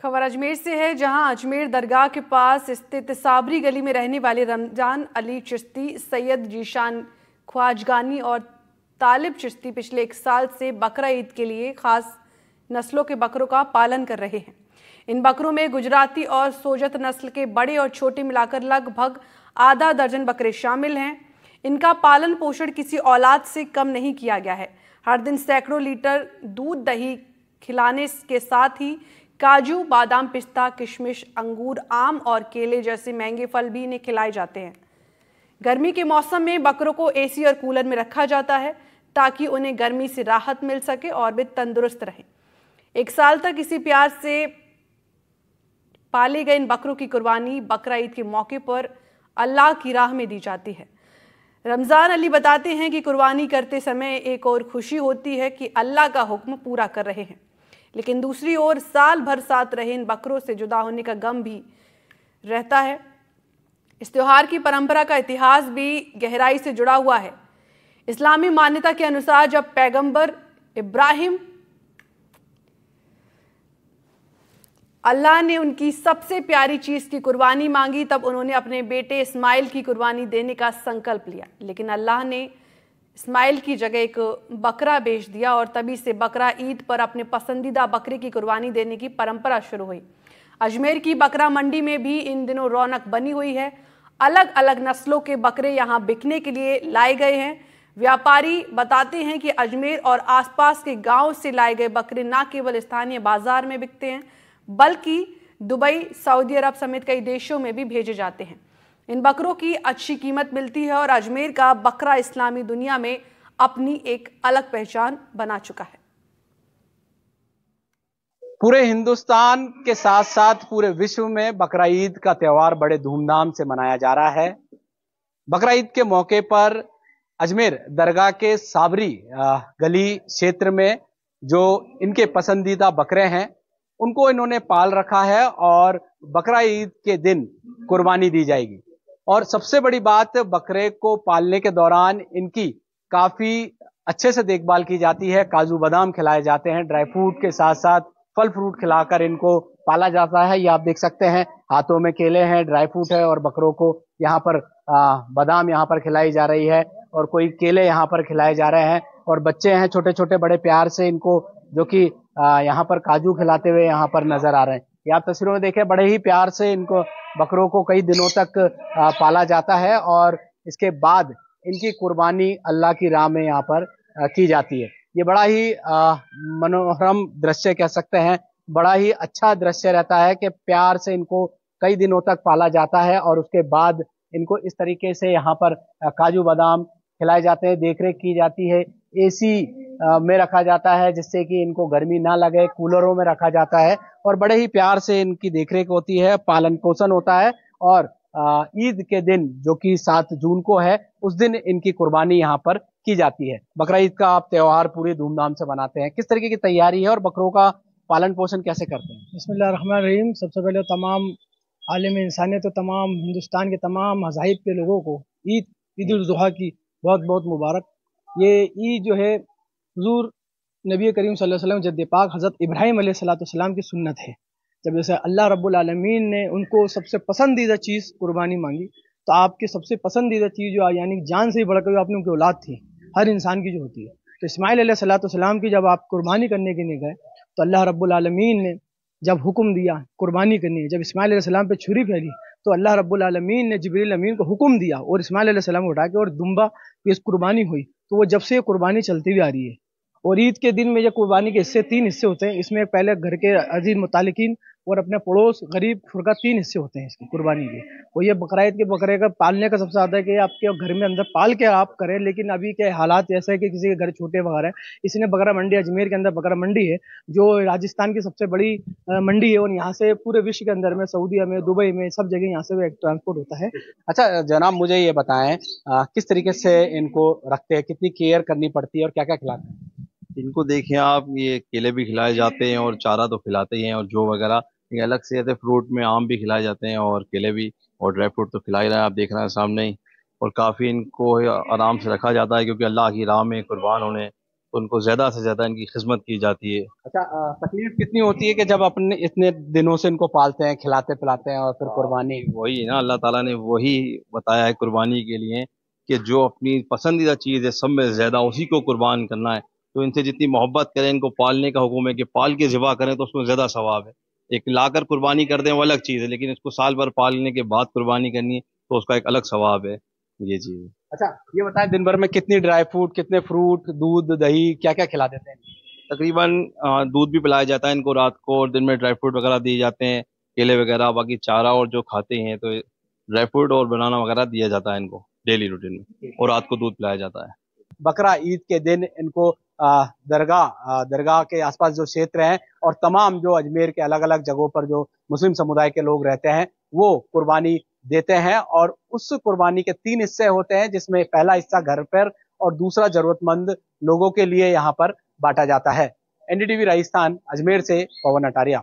खबर अजमेर से है, जहां अजमेर दरगाह के पास स्थित साबरी गली में रहने वाले रमजान अली चिश्ती, सैयद जीशान ख्वाजगानी और तालिब चिश्ती पिछले 1 साल से बकरा ईद के लिए खास नस्लों के बकरों का पालन कर रहे हैं। इन बकरों में गुजराती और सोजत नस्ल के बड़े और छोटे मिलाकर लगभग आधा दर्जन बकरे शामिल हैं। इनका पालन पोषण किसी औलाद से कम नहीं किया गया है। हर दिन सैकड़ों लीटर दूध दही खिलाने के साथ ही काजू, बादाम, पिस्ता, किशमिश, अंगूर, आम और केले जैसे महंगे फल भी इन्हें खिलाए जाते हैं। गर्मी के मौसम में बकरों को एसी और कूलर में रखा जाता है ताकि उन्हें गर्मी से राहत मिल सके और वे तंदुरुस्त रहें। 1 साल तक इसी प्यार से पाले गए इन बकरों की कुर्बानी बकरा ईद के मौके पर अल्लाह की राह में दी जाती है। रमजान अली बताते हैं कि कुर्बानी करते समय एक और खुशी होती है कि अल्लाह का हुक्म पूरा कर रहे हैं, लेकिन दूसरी ओर साल भर साथ रहे इन बकरों से जुदा होने का गम भी रहता है। इस त्योहार की परंपरा का इतिहास भी गहराई से जुड़ा हुआ है। इस्लामी मान्यता के अनुसार जब पैगंबर इब्राहिम अल्लाह ने उनकी सबसे प्यारी चीज की कुर्बानी मांगी, तब उन्होंने अपने बेटे इस्माइल की कुर्बानी देने का संकल्प लिया, लेकिन अल्लाह ने इस्माइल की जगह एक बकरा बेच दिया और तभी से बकरा ईद पर अपने पसंदीदा बकरे की कुर्बानी देने की परंपरा शुरू हुई। अजमेर की बकरा मंडी में भी इन दिनों रौनक बनी हुई है। अलग अलग नस्लों के बकरे यहाँ बिकने के लिए लाए गए हैं। व्यापारी बताते हैं कि अजमेर और आसपास के गांव से लाए गए बकरे न केवल स्थानीय बाजार में बिकते हैं, बल्कि दुबई, सऊदी अरब समेत कई देशों में भी भेजे जाते हैं। इन बकरों की अच्छी कीमत मिलती है और अजमेर का बकरा इस्लामी दुनिया में अपनी एक अलग पहचान बना चुका है। पूरे हिंदुस्तान के साथ साथ पूरे विश्व में बकरा ईद का त्यौहार बड़े धूमधाम से मनाया जा रहा है। बकरा ईद के मौके पर अजमेर दरगाह के साबरी गली क्षेत्र में जो इनके पसंदीदा बकरे हैं उनको इन्होंने पाल रखा है और बकरा ईद के दिन कुर्बानी दी जाएगी। और सबसे बड़ी बात, बकरे को पालने के दौरान इनकी काफी अच्छे से देखभाल की जाती है। काजू बादाम खिलाए जाते हैं, ड्राई फ्रूट के साथ साथ फल फ्रूट खिलाकर इनको पाला जाता है। ये आप देख सकते हैं, हाथों में केले हैं, ड्राई फ्रूट है और बकरों को यहाँ पर बादाम यहाँ पर खिलाई जा रही है और कोई केले यहाँ पर खिलाए जा रहे हैं। और बच्चे हैं छोटे छोटे, बड़े प्यार से इनको जो कि यहाँ पर काजू खिलाते हुए यहाँ पर नजर आ रहे हैं। ये आप तस्वीरों में देखें, बड़े ही प्यार से इनको बकरों को कई दिनों तक पाला जाता है और इसके बाद इनकी कुर्बानी अल्लाह की राह में यहाँ पर की जाती है। ये बड़ा ही मनोरम दृश्य कह सकते हैं, बड़ा ही अच्छा दृश्य रहता है कि प्यार से इनको कई दिनों तक पाला जाता है और उसके बाद इनको इस तरीके से यहाँ पर काजू बादाम खिलाए जाते हैं, देखरेख की जाती है, एसी में रखा जाता है जिससे कि इनको गर्मी ना लगे, कूलरों में रखा जाता है और बड़े ही प्यार से इनकी देखरेख होती है, पालन पोषण होता है। और ईद के दिन जो कि 7 जून को है, उस दिन इनकी कुर्बानी यहाँ पर की जाती है। बकरा ईद का आप त्योहार पूरी धूमधाम से मनाते हैं, किस तरीके की तैयारी है और बकरों का पालन पोषण कैसे करते हैं? बिस्मिल्लाहिर्रहमानिर्रहीम। सबसे पहले तमाम आलम इंसानियत, तमाम हिंदुस्तान के तमाम मज़ाहिब के लोगों को ईद उल ज़ुहा की बहुत बहुत मुबारक। ये ईद जो है हुज़ूर नबी करीम सल्लल्लाहु अलैहि वसल्लम जद्द पाक हज़रत इब्राहीम अलैहिस्सलाम की सुन्नत है। जब जैसे अल्लाह रब्बुल आलमीन ने उनको सबसे पसंदीदा चीज़ कुर्बानी मांगी, तो आपकी सबसे पसंदीदा चीज़ जो यानी जान से ही बढ़कर आपने उनकी औलाद थी, हर इंसान की जो होती है, तो इस्माइल अलैहिस्सलाम की जब आप कुर्बानी करने के लिए गए तो अल्लाह रब्बुल आलमीन ने जब हुक्म दिया कुर्बानी करनी है, जब इस्माइल अलैहिस्सलाम पे छुरी फैली तो अल्लाह रब्बुल आलमीन ने जिब्रील अमीन को हुक्म दिया और इस्माइल अलैहिस्सलाम को उठा के और दुम्बा की कुर्बानी हुई। तो वो जब से ये कुर्बानी चलती हुई आ रही है। और ईद के दिन में ये कुर्बानी के हिस्से 3 हिस्से होते हैं। इसमें पहले घर के अजीज मुतालिकीन और अपने पड़ोस गरीब फुरका 3 हिस्से होते हैं इसकी कुर्बानी के। और ये बकरा ईद के बकरे का पालने का सबसे ज़्यादा है कि आपके घर में अंदर पाल के आप करें, लेकिन अभी के हालात ऐसे है कि किसी के घर छोटे वगैरह है, इसने बकरा मंडी अजमेर के अंदर बकरा मंडी है जो राजस्थान की सबसे बड़ी मंडी है और यहाँ से पूरे विश्व के अंदर में सऊदीया में, दुबई में, सब जगह यहाँ से ट्रांसपोर्ट होता है। अच्छा जनाब, मुझे ये बताएं किस तरीके से इनको रखते हैं, कितनी केयर करनी पड़ती है और क्या क्या खिलाते हैं? इनको देखिए आप, ये केले भी खिलाए जाते हैं और चारा तो खिलाते ही हैं और जो वगैरह ये अलग से ऐसे फ्रूट में आम भी खिलाए जाते हैं और केले भी और ड्राई फ्रूट तो खिला ही रहे हैं, आप देख रहे हैं सामने ही। और काफ़ी इनको आराम से रखा जाता है क्योंकि अल्लाह की राह में कुर्बान होने तो उनको ज़्यादा से ज़्यादा इनकी खिदमत की जाती है। अच्छा, तकलीफ कितनी होती है कि जब अपने इतने दिनों से इनको पालते हैं, खिलाते पिलाते हैं और फिर कुर्बानी। वही ना, अल्लाह ताला ने वही बताया है कुर्बानी के लिए कि जो अपनी पसंदीदा चीज़ है सब में ज़्यादा उसी को कुर्बान करना है। तो इनसे जितनी मोहब्बत करें, इनको पालने का हुक्म है कि पाल के ज़िबा करें तो उसमें ज़्यादा सवाब है। एक लाकर कुर्बानी कर दें वो अलग चीज़ है, लेकिन इसको साल भर पालने के बाद कुर्बानी करनी है तो उसका एक अलग सवाब है। ये चीज़ है। अच्छा, ये बताएं दिन भर में कितनी ड्राई फ्रूट, कितने फ्रूट, दूध, दही, क्या क्या खिला देते हैं? तकरीबन दूध भी पिलाया जाता है इनको रात को, और दिन में ड्राई फ्रूट वगैरह दिए जाते हैं, केले वगैरह, बाकी चारा और जो खाते हैं तो ड्राई फ्रूट और बनाना वगैरह दिया जाता है इनको डेली रूटीन में, और रात को दूध पिलाया जाता है। बकरा ईद के दिन इनको दरगाह के आसपास जो क्षेत्र हैं और तमाम जो अजमेर के अलग अलग जगहों पर जो मुस्लिम समुदाय के लोग रहते हैं वो कुर्बानी देते हैं, और उस कुर्बानी के 3 हिस्से होते हैं, जिसमें पहला हिस्सा घर पर और दूसरा जरूरतमंद लोगों के लिए यहाँ पर बांटा जाता है। एनडीटीवी राजस्थान, अजमेर से पवन अटारिया।